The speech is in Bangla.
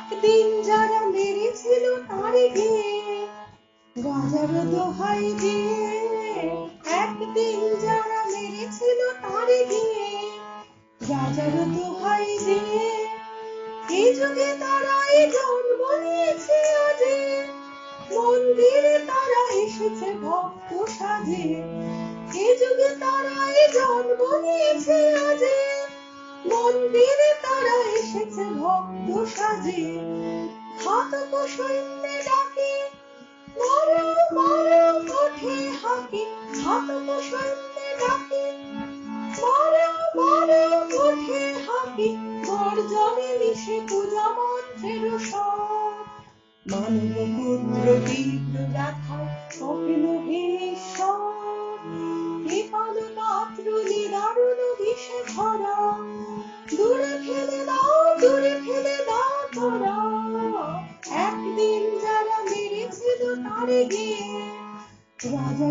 একদিন যারা মেরেছিল তারে গিয়ে গাজার দোহাই দিয়ে, একদিন যারা মেরেছিল তারে গিয়ে গাজার দোহাই দিয়ে, এই যুগে তারাই জন্ম নিয়েছে আজে, মন্দিরে তারা এসেছে ভক্ত সাজে, এই যুগে তারাই জন্ম নিয়েছে আজে, মন্দিরে তারা এসেছে ভক্ত সাজে। ঘাতক সৈন্যে ডাকে মারো মারো ওঠে হাঁকে, ঘাতক সৈন্যে ডাকে মারো মারো ওঠে হাঁকে, গর্জনে মিশে পূজা মন্ত্রের স্বর। মানব পুত্র তীব্র ব্যথায় স্বপ্ন ঈশ্বর, কৃপাল পাত্র নিদারুণ বিষে ভরা, দূরে ফেলে দাও দূরে ফেলে দাও তোরা। একদিন যারা মেরেছিল তারে গিয়ে রাজা